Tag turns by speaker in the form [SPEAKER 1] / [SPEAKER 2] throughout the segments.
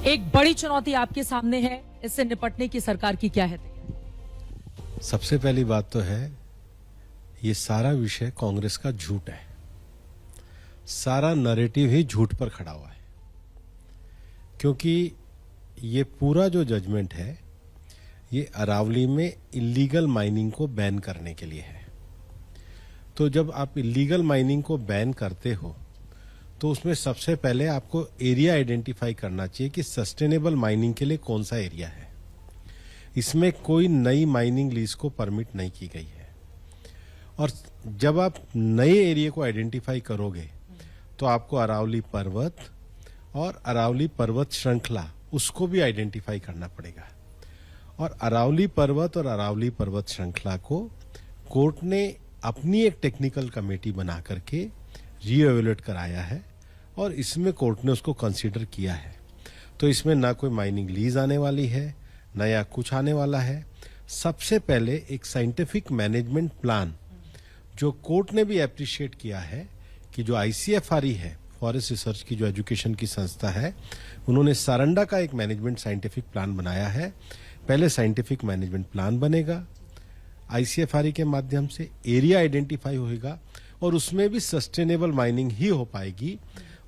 [SPEAKER 1] एक बड़ी चुनौती आपके सामने है, इससे निपटने की सरकार की क्या है तैयारी?
[SPEAKER 2] सबसे पहली बात तो है, ये सारा विषय कांग्रेस का झूठ है। सारा नैरेटिव ही झूठ पर खड़ा हुआ है, क्योंकि ये पूरा जो जजमेंट है ये अरावली में इलीगल माइनिंग को बैन करने के लिए है। तो जब आप इलीगल माइनिंग को बैन करते हो तो उसमें सबसे पहले आपको एरिया आइडेंटिफाई करना चाहिए कि सस्टेनेबल माइनिंग के लिए कौन सा एरिया है। इसमें कोई नई माइनिंग लीज को परमिट नहीं की गई है, और जब आप नए एरिया को आइडेंटिफाई करोगे तो आपको अरावली पर्वत और अरावली पर्वत श्रृंखला उसको भी आइडेंटिफाई करना पड़ेगा। और अरावली पर्वत और अरावली पर्वत श्रृंखला को कोर्ट ने अपनी एक टेक्निकल कमेटी बना करके रीएवेल्युएट कराया है, और इसमें कोर्ट ने उसको कंसीडर किया है। तो इसमें ना कोई माइनिंग लीज आने वाली है, नया कुछ आने वाला है। सबसे पहले एक साइंटिफिक मैनेजमेंट प्लान जो कोर्ट ने भी एप्रिशिएट किया है कि जो आईसीएफआरई है, फॉरेस्ट रिसर्च की जो एजुकेशन की संस्था है, उन्होंने सारंडा का एक मैनेजमेंट साइंटिफिक प्लान बनाया है। पहले साइंटिफिक मैनेजमेंट प्लान बनेगा, आईसीएफआरई के माध्यम से एरिया आइडेंटिफाई होगा, और उसमें भी सस्टेनेबल माइनिंग ही हो पाएगी।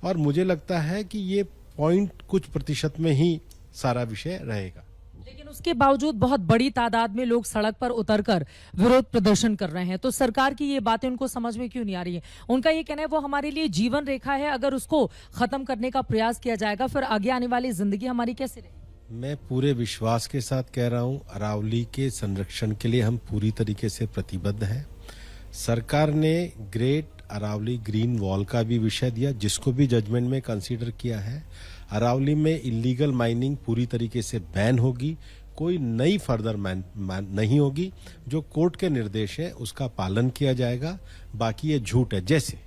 [SPEAKER 2] और मुझे लगता है कि ये पॉइंट कुछ प्रतिशत में ही सारा विषय रहेगा।
[SPEAKER 1] लेकिन उसके बावजूद बहुत बड़ी तादाद में लोग सड़क पर उतरकर विरोध प्रदर्शन कर रहे हैं, तो सरकार की ये बातें उनको समझ में क्यों नहीं आ रही है? उनका ये कहना है वो हमारे लिए जीवन रेखा है, अगर उसको खत्म करने का प्रयास किया जाएगा फिर आगे आने वाली जिंदगी हमारी कैसे रहेगी?
[SPEAKER 2] मैं पूरे विश्वास के साथ कह रहा हूं, अरावली के संरक्षण के लिए हम पूरी तरीके से प्रतिबद्ध हैं। सरकार ने ग्रेट अरावली ग्रीन वॉल का भी विषय दिया, जिसको भी जजमेंट में कंसीडर किया है। अरावली में इलीगल माइनिंग पूरी तरीके से बैन होगी, कोई नई फर्दर नहीं होगी। जो कोर्ट के निर्देश है उसका पालन किया जाएगा। बाकी ये झूठ है। जैसे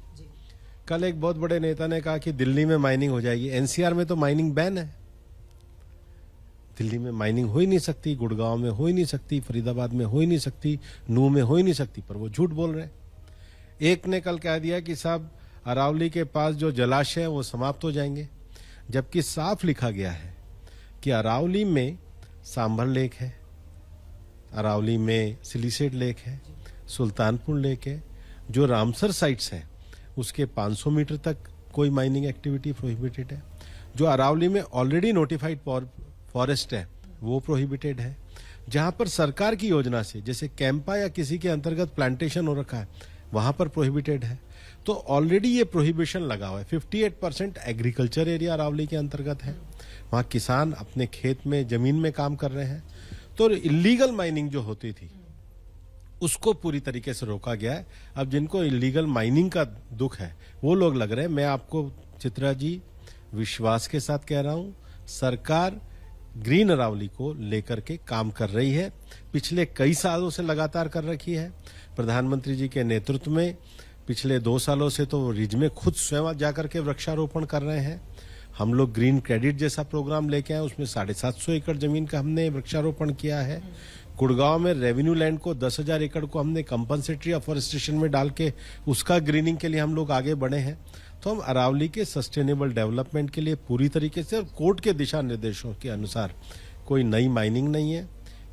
[SPEAKER 2] कल एक बहुत बड़े नेता ने कहा कि दिल्ली में माइनिंग हो जाएगी। एनसीआर में तो माइनिंग बैन है, दिल्ली में माइनिंग हो ही नहीं सकती, गुड़गांव में हो ही नहीं सकती, फरीदाबाद में हो ही नहीं सकती, नूह में हो ही नहीं सकती, पर वो झूठ बोल रहे हैं। एक ने कल कह दिया कि साहब अरावली के पास जो जलाशय है वो समाप्त हो जाएंगे, जबकि साफ लिखा गया है कि अरावली में सांभर लेक है, अरावली में सिलीसेट लेक है, सुल्तानपुर लेक है। जो रामसर साइट्स हैं उसके 500 मीटर तक कोई माइनिंग एक्टिविटी प्रोहिबिटेड है। जो अरावली में ऑलरेडी नोटिफाइड फॉरेस्ट है वो प्रोहिबिटेड है। जहां पर सरकार की योजना से, जैसे कैंपा या किसी के अंतर्गत प्लांटेशन हो रखा है, वहां पर प्रोहिबिटेड है। तो ऑलरेडी ये प्रोहिबिशन लगा हुआ है। 58% एग्रीकल्चर एरिया अरावली के अंतर्गत है, वहां किसान अपने खेत में जमीन में काम कर रहे हैं। तो इलीगल माइनिंग जो होती थी उसको पूरी तरीके से रोका गया है। अब जिनको इलीगल माइनिंग का दुख है वो लोग लग रहे हैं। मैं आपको चित्रा जी विश्वास के साथ कह रहा हूं, सरकार ग्रीन अरावली को लेकर के काम कर रही है, पिछले कई सालों से लगातार कर रखी है। प्रधानमंत्री जी के नेतृत्व में पिछले 2 सालों से तो रिज में खुद स्वयं जाकर के वृक्षारोपण कर रहे हैं। हम लोग ग्रीन क्रेडिट जैसा प्रोग्राम लेके आए, उसमें 750 एकड़ जमीन का हमने वृक्षारोपण किया है। गुड़गांव में रेवेन्यू लैंड को 10,000 एकड़ को हमने कंपनसेटरी अफॉरेस्टेशन में डाल के उसका ग्रीनिंग के लिए हम लोग आगे बढ़े हैं। तो हम अरावली के सस्टेनेबल डेवलपमेंट के लिए पूरी तरीके से, और कोर्ट के दिशा निर्देशों के अनुसार कोई नई माइनिंग नहीं है।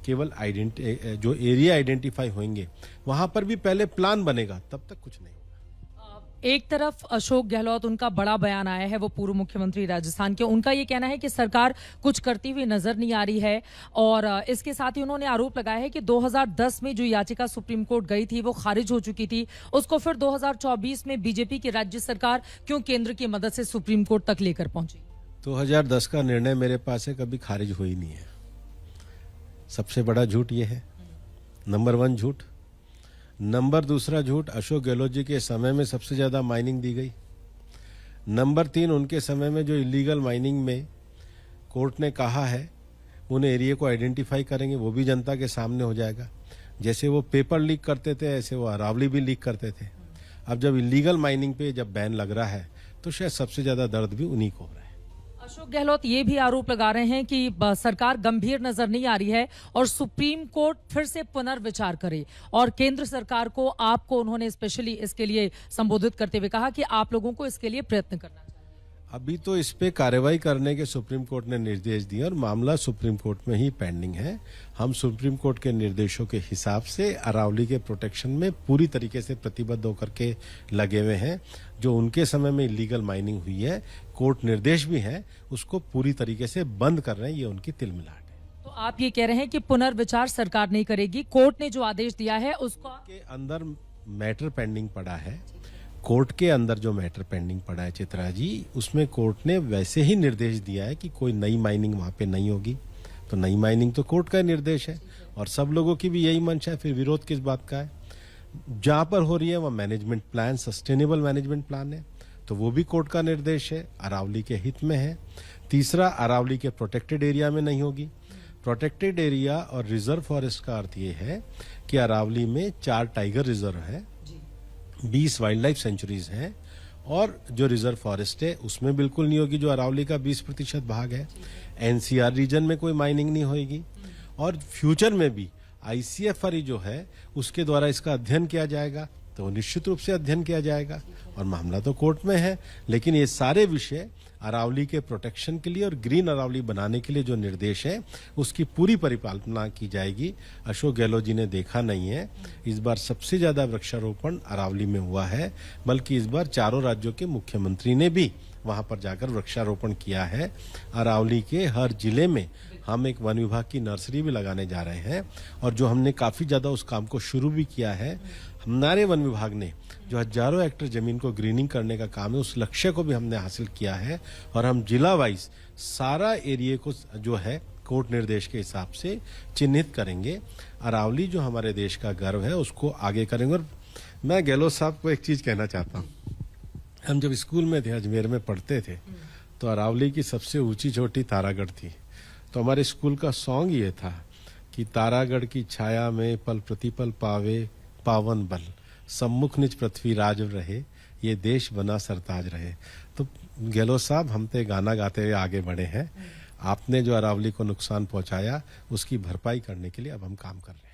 [SPEAKER 2] केवल जो एरिया आइडेंटिफाई होंगे वहां पर भी पहले प्लान बनेगा, तब तक कुछ नहीं होगा।
[SPEAKER 1] एक तरफ अशोक गहलोत, उनका बड़ा बयान आया है, वो पूर्व मुख्यमंत्री राजस्थान के, उनका ये कहना है कि सरकार कुछ करती हुई नजर नहीं आ रही है। और इसके साथ ही उन्होंने आरोप लगाया है कि 2010 में जो याचिका सुप्रीम कोर्ट गई थी वो खारिज हो चुकी थी, उसको फिर 2024 में बीजेपी की राज्य सरकार क्यों केंद्र की मदद से सुप्रीम कोर्ट तक लेकर पहुंची?
[SPEAKER 2] 2010 का निर्णय मेरे पास है, कभी खारिज हुई नहीं है। सबसे बड़ा झूठ ये है, नंबर 1 झूठ। नंबर 2 झूठ, अशोक गहलोत जी के समय में सबसे ज्यादा माइनिंग दी गई। नंबर 3, उनके समय में जो इलीगल माइनिंग में कोर्ट ने कहा है उन एरिया को आइडेंटिफाई करेंगे, वो भी जनता के सामने हो जाएगा। जैसे वो पेपर लीक करते थे ऐसे वो अरावली भी लीक करते थे। अब जब इलीगल माइनिंग पे जब बैन लग रहा है तो शायद सबसे ज्यादा दर्द भी उन्हीं को हो रहा है।
[SPEAKER 1] अशोक गहलोत ये भी आरोप लगा रहे हैं कि सरकार गंभीर नजर नहीं आ रही है और सुप्रीम कोर्ट फिर से पुनर्विचार करे, और केंद्र सरकार को, आपको उन्होंने स्पेशली इसके लिए संबोधित करते हुए कहा कि आप लोगों को इसके लिए प्रयत्न करना चाहिए।
[SPEAKER 2] अभी तो इस पे कार्रवाई करने के सुप्रीम कोर्ट ने निर्देश दिए और मामला सुप्रीम कोर्ट में ही पेंडिंग है। हम सुप्रीम कोर्ट के निर्देशों के हिसाब से अरावली के प्रोटेक्शन में पूरी तरीके से प्रतिबद्ध होकर के लगे हुए हैं। जो उनके समय में इलीगल माइनिंग हुई है, कोर्ट निर्देश भी है, उसको पूरी तरीके से बंद कर रहे हैं। ये उनकी तिलमिलाट है।
[SPEAKER 1] तो आप ये कह रहे हैं कि पुनर्विचार सरकार नहीं करेगी, कोर्ट ने जो आदेश दिया है उसको
[SPEAKER 2] के अंदर मैटर पेंडिंग पड़ा है। कोर्ट के अंदर जो मैटर पेंडिंग पड़ा है चित्रा जी, उसमें कोर्ट ने वैसे ही निर्देश दिया है कि कोई नई माइनिंग वहां पे नहीं होगी। तो नई माइनिंग तो कोर्ट का निर्देश है और सब लोगों की भी यही मंशा है, फिर विरोध किस बात का है। जहां पर हो रही है वह management plan, sustainable management plan है, तो वो भी कोर्ट का निर्देश है, अरावली के हित में है। तीसरा, अरावली के प्रोटेक्टेड एरिया में नहीं होगी। प्रोटेक्टेड एरिया और रिजर्व फॉरेस्ट का अर्थ ये है कि अरावली में 4 टाइगर रिजर्व है, 20 वाइल्ड लाइफ सेंचुरीज हैं और जो रिजर्व फॉरेस्ट है उसमें बिल्कुल नहीं होगी, जो अरावली का 20% भाग है। एनसीआर रीजन में कोई माइनिंग नहीं होगी और फ्यूचर में भी आईसीएफआर जो है उसके द्वारा इसका अध्ययन किया जाएगा, तो निश्चित रूप से अध्ययन किया जाएगा और मामला तो कोर्ट में है। लेकिन ये सारे विषय अरावली के प्रोटेक्शन के लिए और ग्रीन अरावली बनाने के लिए जो निर्देश है उसकी पूरी परिपालना की जाएगी। अशोक गहलोत जी ने देखा नहीं है, इस बार सबसे ज्यादा वृक्षारोपण अरावली में हुआ है, बल्कि इस बार चारों राज्यों के मुख्यमंत्री ने भी वहां पर जाकर वृक्षारोपण किया है। अरावली के हर जिले में हम एक वन विभाग की नर्सरी भी लगाने जा रहे हैं और जो हमने काफी ज्यादा उस काम को शुरू भी किया है। हमारे वन विभाग ने जो हजारों हेक्टर जमीन को ग्रीनिंग करने का काम है, उस लक्ष्य को भी हमने हासिल किया है और हम जिला वाइज सारा एरिया को जो है कोर्ट निर्देश के हिसाब से चिन्हित करेंगे। अरावली जो हमारे देश का गर्व है उसको आगे करेंगे। और मैं गहलोत साहब को एक चीज कहना चाहता हूँ, हम जब स्कूल में थे, अजमेर में पढ़ते थे, तो अरावली की सबसे ऊंची चोटी तारागढ़ थी। तो हमारे स्कूल का सॉन्ग ये था कि तारागढ़ की छाया में पल प्रतिपल पावे पावन बल, सम्मुख निज पृथ्वी राज रहे, ये देश बना सरताज रहे। तो गहलोत साहब, हम तो गाना गाते हुए आगे बढ़े हैं। आपने जो अरावली को नुकसान पहुंचाया उसकी भरपाई करने के लिए अब हम काम कर रहे हैं।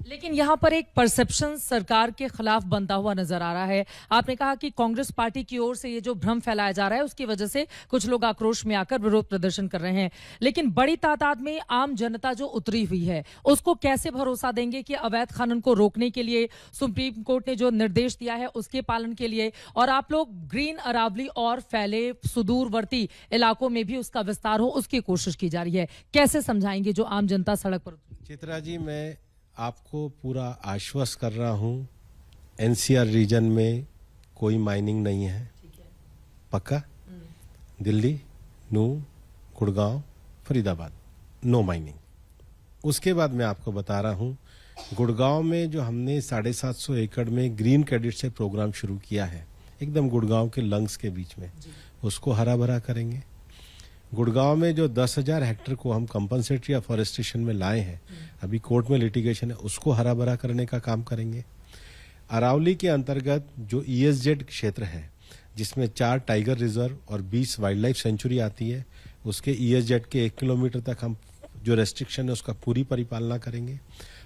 [SPEAKER 1] लेकिन यहाँ पर एक परसेप्शन सरकार के खिलाफ बनता हुआ नजर आ रहा है। आपने कहा कि कांग्रेस पार्टी की ओर से ये जो भ्रम फैलाया जा रहा है उसकी वजह से कुछ लोग आक्रोश में आकर विरोध प्रदर्शन कर रहे हैं, लेकिन बड़ी तादाद में आम जनता जो उतरी हुई है उसको कैसे भरोसा देंगे कि अवैध खनन को रोकने के लिए सुप्रीम कोर्ट ने जो निर्देश दिया है उसके पालन के लिए, और आप लोग ग्रीन अरावली और फैले सुदूरवर्ती इलाकों में भी उसका विस्तार हो उसकी कोशिश की जा रही है, कैसे समझाएंगे जो आम जनता सड़क पर उतरी?
[SPEAKER 2] चित्रा जी, मैं आपको पूरा आश्वस्त कर रहा हूं, एनसीआर रीजन में कोई माइनिंग नहीं है, पक्का। Delhi, Nuh, Gurgaon, Faridabad, no mining. उसके बाद मैं आपको बता रहा हूं, गुड़गांव में जो हमने 750 एकड़ में ग्रीन क्रेडिट से प्रोग्राम शुरू किया है, एकदम गुड़गांव के लंग्स के बीच में, उसको हरा भरा करेंगे। गुड़गांव में जो 10,000 हेक्टर को हम कंपनसेटरी या फॉरेस्टेशन में लाए हैं, अभी कोर्ट में लिटिगेशन है, उसको हरा भरा करने का काम करेंगे। अरावली के अंतर्गत जो ईएसजेड क्षेत्र है जिसमें 4 टाइगर रिजर्व और 20 वाइल्ड लाइफ सेंचुरी आती है, उसके ईएसजेड के 1 किलोमीटर तक हम जो रेस्ट्रिक्शन है उसका पूरी परिपालना करेंगे।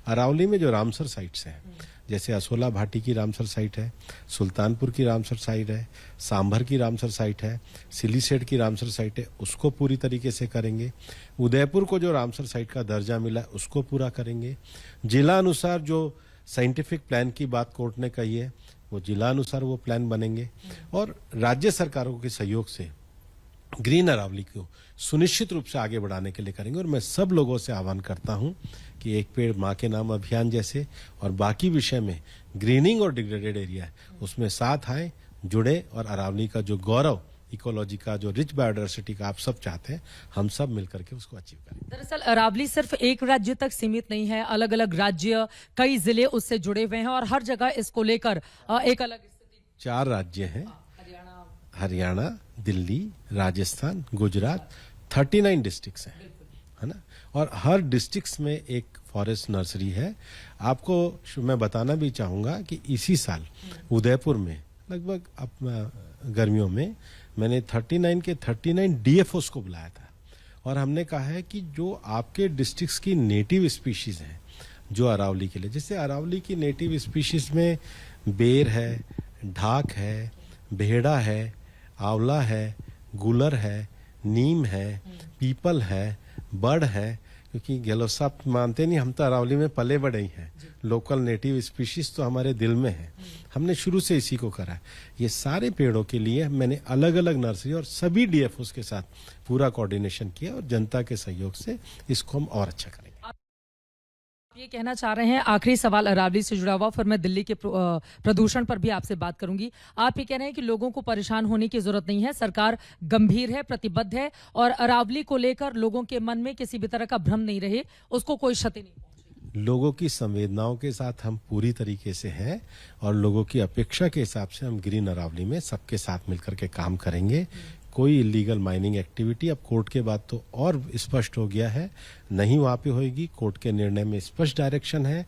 [SPEAKER 2] अरावली में जो रामसर साइट्स हैं, जैसे असोला भाटी की रामसर साइट है, सुल्तानपुर की रामसर साइट है, सांभर की रामसर साइट है, सिलीसेट की रामसर साइट है, उसको पूरी तरीके से करेंगे। उदयपुर को जो रामसर साइट का दर्जा मिला है उसको पूरा करेंगे। जिला अनुसार जो साइंटिफिक प्लान की बात कोर्ट ने कही है वो जिला अनुसार वो प्लान बनेंगे और राज्य सरकारों के सहयोग से ग्रीन अरावली को सुनिश्चित रूप से आगे बढ़ाने के लिए करेंगे। और मैं सब लोगों से आह्वान करता हूं कि एक पेड़ मां के नाम अभियान जैसे और बाकी विषय में ग्रीनिंग और डिग्रेडेड एरिया है उसमें साथ आए, जुड़े और अरावली का जो गौरव, इकोलॉजी का जो रिच बायोडायवर्सिटी का आप सब चाहते हैं, हम सब मिलकर के उसको अचीव करें।
[SPEAKER 1] दरअसल अरावली सिर्फ एक राज्य तक सीमित नहीं है, अलग अलग राज्य, कई जिले उससे जुड़े हुए हैं और हर जगह इसको लेकर एक अलग स्थिति।
[SPEAKER 2] 4 राज्य हैं, हरियाणा, दिल्ली, राजस्थान, गुजरात, 39 डिस्ट्रिक्ट्स हैं, है ना। और हर डिस्ट्रिक्ट्स में एक फॉरेस्ट नर्सरी है। आपको मैं बताना भी चाहूंगा कि इसी साल उदयपुर में लगभग गर्मियों में मैंने 39 के 39 डीएफओस को बुलाया था और हमने कहा है कि जो आपके डिस्ट्रिक्ट्स की नेटिव स्पीशीज हैं जो अरावली के लिए, जैसे अरावली की नेटिव स्पीशीज में बेर है, ढाक है, भेड़ा है, आंवला है, गूलर है, नीम है, पीपल है, बड़ है, क्योंकि गहलोत साहब मानते नहीं, हम तो अरावली में पले बड़े ही हैं। लोकल नेटिव स्पीशीज तो हमारे दिल में है, हमने शुरू से इसी को करा है। ये सारे पेड़ों के लिए मैंने अलग अलग नर्सरी और सभी डीएफओस के साथ पूरा कोऑर्डिनेशन किया और जनता के सहयोग से इसको हम और अच्छा करेंगे।
[SPEAKER 1] ये कहना चाह रहे हैं, आखिरी सवाल अरावली से जुड़ा हुआ, फिर मैं दिल्ली के प्रदूषण पर भी आपसे बात करूंगी। आप ये कह रहे हैं कि लोगों को परेशान होने की जरूरत नहीं है, सरकार गंभीर है, प्रतिबद्ध है और अरावली को लेकर लोगों के मन में किसी भी तरह का भ्रम नहीं रहे, उसको कोई क्षति नहीं पहुंचे।
[SPEAKER 2] लोगों की संवेदनाओं के साथ हम पूरी तरीके से हैं और लोगों की अपेक्षा के हिसाब से हम ग्रीन अरावली में सबके साथ मिलकर के काम करेंगे। कोई इलीगल माइनिंग एक्टिविटी अब कोर्ट के बाद तो और स्पष्ट हो गया है, नहीं वहां पे होगी। कोर्ट के निर्णय में स्पष्ट डायरेक्शन है,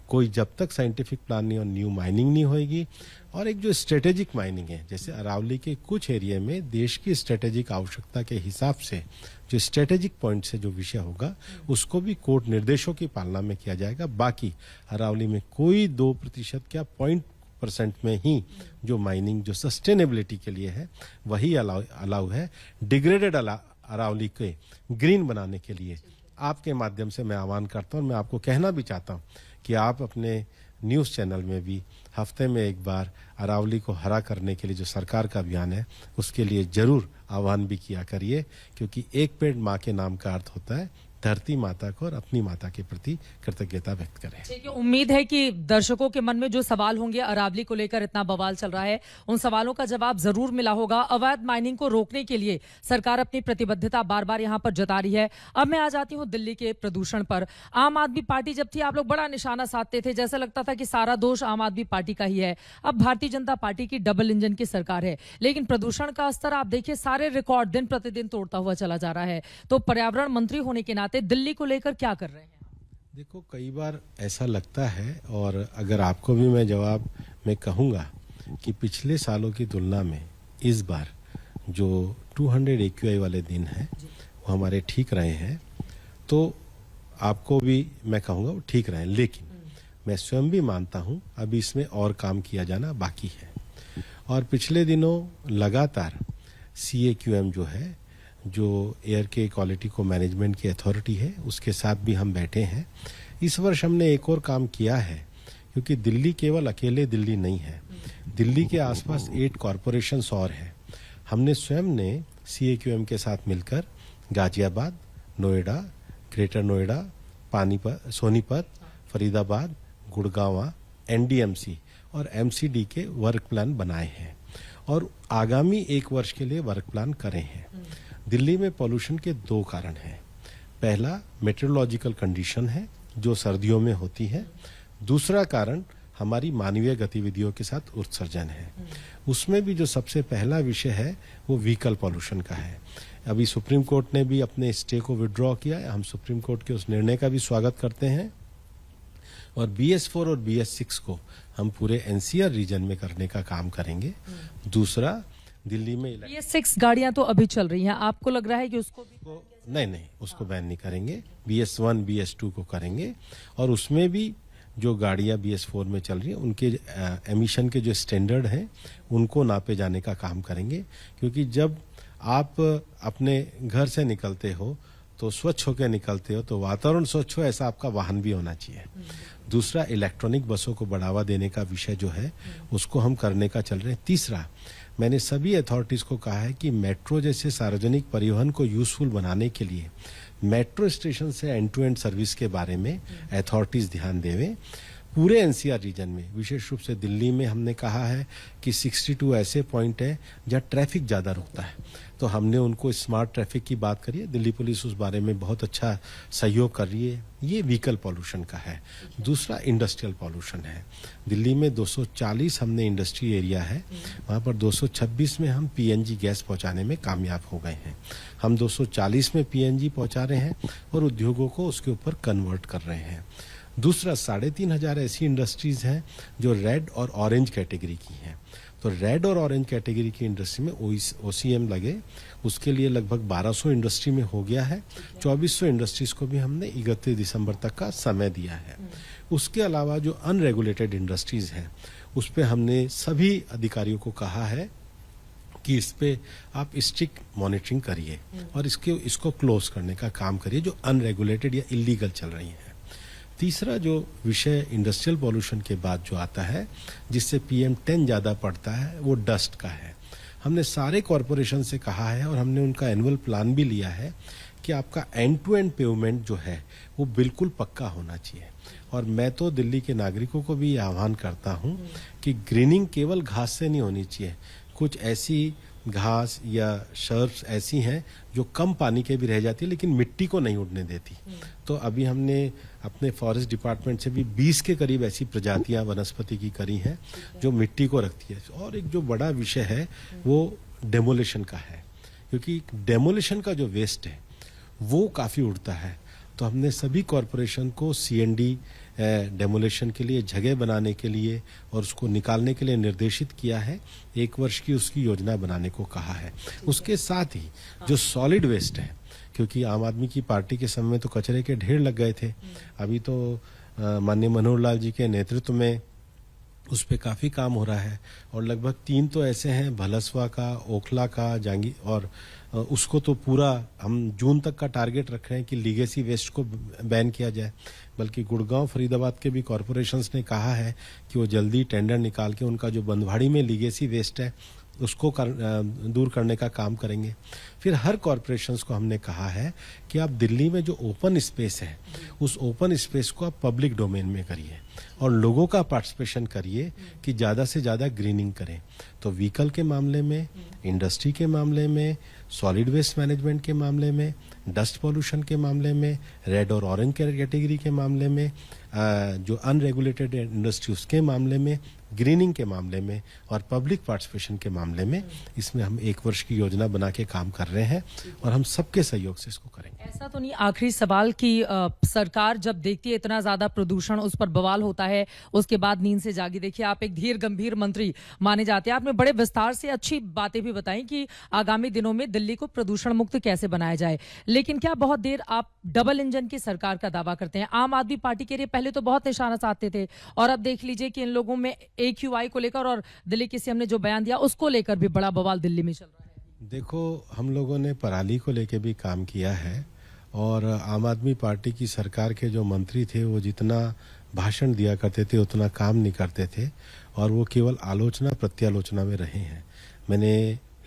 [SPEAKER 2] कोई जब तक साइंटिफिक प्लान नहीं और न्यू माइनिंग नहीं होगी। और एक जो स्ट्रेटेजिक माइनिंग है, जैसे अरावली के कुछ एरिया में देश की स्ट्रेटेजिक आवश्यकता के हिसाब से जो स्ट्रेटेजिक पॉइंट से जो विषय होगा उसको भी कोर्ट निर्देशों की पालना में किया जाएगा। बाकी अरावली में कोई 2% क्या 0% में ही जो माइनिंग जो सस्टेनेबिलिटी के लिए है वही अलाउ है। डिग्रेडेड अरावली के ग्रीन बनाने के लिए आपके माध्यम से मैं आह्वान करता हूं। मैं आपको कहना भी चाहता हूं कि आप अपने न्यूज चैनल में भी हफ्ते में एक बार अरावली को हरा करने के लिए जो सरकार का अभियान है उसके लिए जरूर आह्वान भी किया करिए, क्योंकि एक पेड़ माँ के नाम का अर्थ होता है धरती माता को और अपनी माता के प्रति कृतज्ञता व्यक्त करें।
[SPEAKER 1] ठीक है, उम्मीद है कि दर्शकों के मन में जो सवाल होंगे अरावली को लेकर इतना बवाल चल रहा है, उन सवालों का जवाब जरूर मिला होगा। अवैध माइनिंग को रोकने के लिए सरकार अपनी प्रतिबद्धता बार बार यहां पर जता रही है। अब मैं आ जाती हूं दिल्ली के प्रदूषण पर। आम आदमी पार्टी जब थी आप लोग बड़ा निशाना साधते थे, जैसा लगता था कि सारा दोष आम आदमी पार्टी का ही है। अब भारतीय जनता पार्टी की डबल इंजन की सरकार है, लेकिन प्रदूषण का स्तर आप देखिए सारे रिकॉर्ड दिन प्रतिदिन तोड़ता हुआ चला जा रहा है। तो पर्यावरण मंत्री होने के नाते दिल्ली को लेकर क्या कर रहे हैं?
[SPEAKER 2] देखो, कई बार ऐसा लगता है, और अगर आपको भी मैं जवाब में कहूंगा कि पिछले सालों की तुलना में इस बार जो 200 AQI वाले दिन हैं वो हमारे ठीक रहे हैं, तो आपको भी मैं कहूंगा वो ठीक रहे। लेकिन मैं स्वयं भी मानता हूं अभी इसमें और काम किया जाना बाकी है। और पिछले दिनों लगातार CAQM जो है, जो एयर के क्वालिटी को मैनेजमेंट की अथॉरिटी है, उसके साथ भी हम बैठे हैं। इस वर्ष हमने एक और काम किया है, क्योंकि दिल्ली केवल अकेले दिल्ली नहीं है, दिल्ली के आसपास 8 कॉरपोरेशंस और हैं। हमने स्वयं ने CAQM के साथ मिलकर गाजियाबाद, नोएडा, ग्रेटर नोएडा, पानीपत, सोनीपत, फरीदाबाद, गुड़गांव, NDMC और MCD के वर्क प्लान बनाए हैं और आगामी 1 वर्ष के लिए वर्क प्लान करे हैं। दिल्ली में पॉल्यूशन के 2 कारण हैं। पहला मेट्रोलॉजिकल कंडीशन है जो सर्दियों में होती है। दूसरा कारण हमारी मानवीय गतिविधियों के साथ उत्सर्जन है। उसमें भी जो सबसे पहला विषय है वो व्हीकल पॉल्यूशन का है। अभी सुप्रीम कोर्ट ने भी अपने स्टे को विड्रॉ किया है। हम सुप्रीम कोर्ट के उस निर्णय का भी स्वागत करते हैं और BS4 और BS6 को हम पूरे NCR रीजन में करने का काम करेंगे। दूसरा, दिल्ली में
[SPEAKER 1] BS6 गाड़ियां तो अभी चल रही हैं, आपको लग रहा है कि उसको भी
[SPEAKER 2] नहीं, उसको बैन नहीं करेंगे। BS1 BS2 को करेंगे और उसमें भी जो गाड़ियां BS4 में चल रही हैं उनके एमिशन के जो स्टैंडर्ड हैं उनको नापे जाने का काम करेंगे। क्योंकि जब आप अपने घर से निकलते हो तो स्वच्छ होकर निकलते हो, तो वातावरण स्वच्छ हो ऐसा आपका वाहन भी होना चाहिए। दूसरा, इलेक्ट्रॉनिक बसों को बढ़ावा देने का विषय जो है उसको हम करने का चल रहे हैं। तीसरा, मैंने सभी अथॉरिटीज को कहा है कि मेट्रो जैसे सार्वजनिक परिवहन को यूजफुल बनाने के लिए मेट्रो स्टेशन से एंड टू एंड सर्विस के बारे में अथॉरिटीज ध्यान देवें। पूरे NCR रीजन में, विशेष रूप से दिल्ली में हमने कहा है कि 62 ऐसे पॉइंट है जहाँ ट्रैफिक ज्यादा रुकता है, तो हमने उनको स्मार्ट ट्रैफिक की बात करी है। दिल्ली पुलिस उस बारे में बहुत अच्छा सहयोग कर रही है। ये व्हीकल पॉल्यूशन का है। दूसरा, इंडस्ट्रियल पॉल्यूशन है। दिल्ली में 240 हमने इंडस्ट्री एरिया है, वहां पर 226 में हम PNG गैस पहुंचाने में कामयाब हो गए हैं। हम 240 में PNG पहुंचा रहे हैं और उद्योगों को उसके ऊपर कन्वर्ट कर रहे हैं। दूसरा, 3,500 ऐसी इंडस्ट्रीज हैं जो रेड और ऑरेंज कैटेगरी की हैं। तो रेड और ऑरेंज कैटेगरी की इंडस्ट्री में OCM लगे, उसके लिए लगभग 1200 इंडस्ट्री में हो गया है। 2400 इंडस्ट्रीज को भी हमने 31 दिसंबर तक का समय दिया है। उसके अलावा जो अनरेगुलेटेड इंडस्ट्रीज हैं उस पर हमने सभी अधिकारियों को कहा है कि इस पे आप स्ट्रिक्ट मॉनिटरिंग करिए और इसको क्लोज करने का काम करिए जो अनरेगुलेटेड या इलीगल चल रही हैं। तीसरा जो विषय इंडस्ट्रियल पॉल्यूशन के बाद जो आता है जिससे PM10 ज़्यादा पड़ता है वो डस्ट का है। हमने सारे कॉरपोरेशन से कहा है और हमने उनका एनुअल प्लान भी लिया है कि आपका एंड टू एंड पेमेंट जो है वो बिल्कुल पक्का होना चाहिए। और मैं तो दिल्ली के नागरिकों को भी आह्वान करता हूं कि ग्रीनिंग केवल घास से नहीं होनी चाहिए। कुछ ऐसी घास या शर्ब्स ऐसी हैं जो कम पानी के भी रह जाती है लेकिन मिट्टी को नहीं उड़ने देती। तो अभी हमने अपने फॉरेस्ट डिपार्टमेंट से भी 20 के करीब ऐसी प्रजातियां वनस्पति की करी हैं जो मिट्टी को रखती है। और एक जो बड़ा विषय है वो डेमोलिशन का है, क्योंकि डेमोलिशन का जो वेस्ट है वो काफी उड़ता है। तो हमने सभी कॉरपोरेशन को CND डेमोलिशन के लिए जगह बनाने के लिए और उसको निकालने के लिए निर्देशित किया है। 1 वर्ष की उसकी योजना बनाने को कहा है। उसके साथ ही जो सॉलिड वेस्ट है, क्योंकि आम आदमी की पार्टी के समय में तो कचरे के ढेर लग गए थे, अभी तो माननीय मनोहर लाल जी के नेतृत्व में उस पे काफी काम हो रहा है। और लगभग 3 तो ऐसे हैं, भलसवा का, ओखला का, जांगी, और उसको तो पूरा हम जून तक का टारगेट रख रहे हैं कि लीगेसी वेस्ट को बैन किया जाए। बल्कि गुड़गांव, फरीदाबाद के भी कॉरपोरेशंस ने कहा है कि वो जल्दी टेंडर निकाल के उनका जो बंदवाड़ी में लीगेसी वेस्ट है उसको दूर करने का काम करेंगे। फिर हर कॉरपोरेशंस को हमने कहा है कि आप दिल्ली में जो ओपन स्पेस है उस ओपन स्पेस को आप पब्लिक डोमेन में करिए और लोगों का पार्टिसिपेशन करिए कि ज़्यादा से ज़्यादा ग्रीनिंग करें। तो व्हीकल के मामले में, इंडस्ट्री के मामले में, सॉलिड वेस्ट मैनेजमेंट के मामले में, डस्ट पॉल्यूशन के मामले में, रेड और ऑरेंज कैटेगरी के मामले में, जो अनरेगुलेटेड इंडस्ट्री उसके मामले में, ग्रीनिंग के मामले में और पब्लिक पार्टिसिपेशन के मामले में, इसमें हम 1 वर्ष की योजना बना के काम कर रहे हैं और हम सबके सहयोग से इसको करेंगे।
[SPEAKER 1] ऐसा तो नहीं, आखिरी सवाल कि सरकार जब देखती है इतना ज्यादा प्रदूषण, उस पर बवाल होता है, उसके बाद नींद से जागी। देखिए, आप एक धीर गंभीर मंत्री माने जाते हैं, आपने बड़े विस्तार से अच्छी बातें भी बताई कि आगामी दिनों में दिल्ली को प्रदूषण मुक्त कैसे बनाया जाए। लेकिन क्या बहुत देर आप डबल इंजन की सरकार का दावा करते हैं? आम आदमी पार्टी के लिए पहले तो बहुत निशाना साधते थे और अब देख लीजिए कि इन लोगों में AQI को लेकर और दिल्ली के CM ने जो बयान दिया उसको लेकर भी बड़ा बवाल दिल्ली में चल रहा है।
[SPEAKER 2] देखो, हम लोगों ने पराली को लेकर भी काम किया है और आम आदमी पार्टी की सरकार के जो मंत्री थे वो जितना भाषण दिया करते थे उतना काम नहीं करते थे और वो केवल आलोचना प्रत्यालोचना में रहे हैं।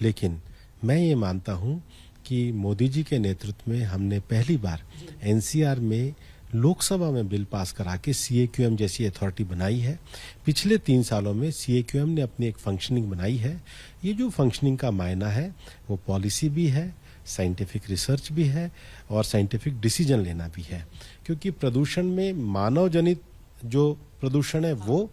[SPEAKER 2] लेकिन मैं ये मानता हूँ कि मोदी जी के नेतृत्व में हमने पहली बार NCR में लोकसभा में बिल पास करा के CAQM जैसी अथॉरिटी बनाई है। पिछले 3 सालों में CAQM ने अपनी एक फंक्शनिंग बनाई है। ये जो फंक्शनिंग का मायना है वो पॉलिसी भी है, साइंटिफिक रिसर्च भी है और साइंटिफिक डिसीजन लेना भी है। क्योंकि प्रदूषण में मानव जनित जो प्रदूषण है वो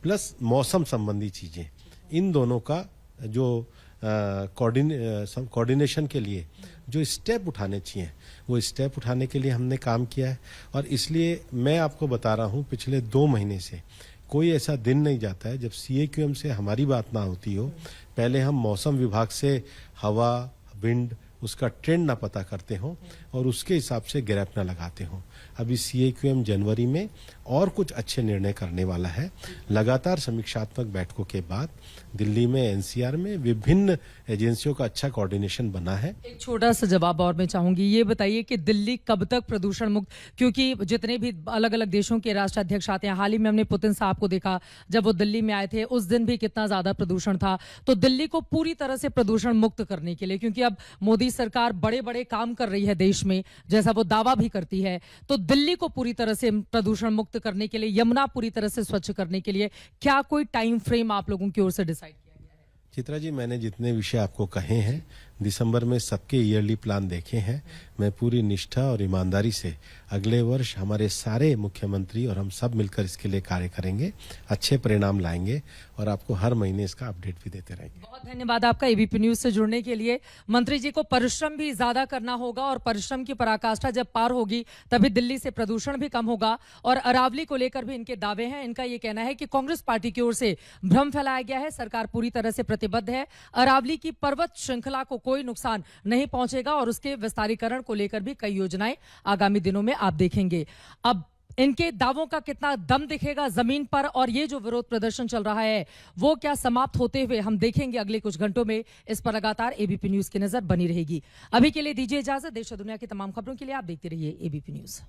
[SPEAKER 2] प्लस मौसम संबंधी चीजें, इन दोनों का जो कोऑर्डिनेशन के लिए जो स्टेप उठाने चाहिए वो स्टेप उठाने के लिए हमने काम किया है। और इसलिए मैं आपको बता रहा हूं, पिछले 2 महीने से कोई ऐसा दिन नहीं जाता है जब CAQM से हमारी बात ना होती हो। पहले हम मौसम विभाग से हवा, विंड, उसका ट्रेंड ना पता करते हो और उसके हिसाब से गैप ना लगाते हो। अभी CAQM जनवरी में और कुछ अच्छे निर्णय करने वाला है। लगातार समीक्षात्मक बैठकों के बाद दिल्ली में, NCR में विभिन्न एजेंसियों का अच्छा कोऑर्डिनेशन बना है।
[SPEAKER 1] एक छोटा सा जवाब और मैं चाहूंगी, ये बताइए कि दिल्ली कब तक प्रदूषण मुक्त, क्योंकि जितने भी अलग अलग देशों के राष्ट्राध्यक्ष आते हैं, हाल ही में हमने पुतिन साहब को देखा जब वो दिल्ली में आए थे, उस दिन भी कितना ज्यादा प्रदूषण था। तो दिल्ली को पूरी तरह से प्रदूषण मुक्त करने के लिए, क्योंकि अब मोदी सरकार बड़े बड़े काम कर रही है देश में, जैसा वो दावा भी करती है, तो दिल्ली को पूरी तरह से प्रदूषण मुक्त करने के लिए, यमुना पूरी तरह से स्वच्छ करने के लिए क्या कोई टाइम फ्रेम आप लोगों की ओर से डिसाइड किया गया है?
[SPEAKER 2] चित्रा जी, मैंने जितने विषय आपको कहे हैं दिसंबर में सबके ईयरली प्लान देखे हैं। मैं पूरी निष्ठा और ईमानदारी से अगले वर्ष हमारे सारे मुख्यमंत्री और हम सब मिलकर इसके लिए कार्य करेंगे, अच्छे परिणाम लाएंगे और आपको हर महीने इसका अपडेट भी देते रहेंगे।
[SPEAKER 1] बहुत धन्यवाद आपका ABP न्यूज से जुड़ने के लिए। मंत्री जी को परिश्रम भी ज्यादा करना होगा और परिश्रम की पराकाष्ठा जब पार होगी तभी दिल्ली से प्रदूषण भी कम होगा। और अरावली को लेकर भी इनके दावे हैं। इनका ये कहना है कि कांग्रेस पार्टी की ओर से भ्रम फैलाया गया है, सरकार पूरी तरह से प्रतिबद्ध है, अरावली की पर्वत श्रृंखला को कोई नुकसान नहीं पहुंचेगा और उसके विस्तारीकरण को लेकर भी कई योजनाएं आगामी दिनों में आप देखेंगे। अब इनके दावों का कितना दम दिखेगा जमीन पर, और ये जो विरोध प्रदर्शन चल रहा है वो क्या समाप्त होते हुए हम देखेंगे अगले कुछ घंटों में। इस पर लगातार एबीपी न्यूज की नजर बनी रहेगी। अभी के लिए दीजिए इजाजत। देश और दुनिया की तमाम खबरों के लिए आप देखते रहिए एबीपी न्यूज।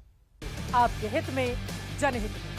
[SPEAKER 1] आपके हित में, जनहित में।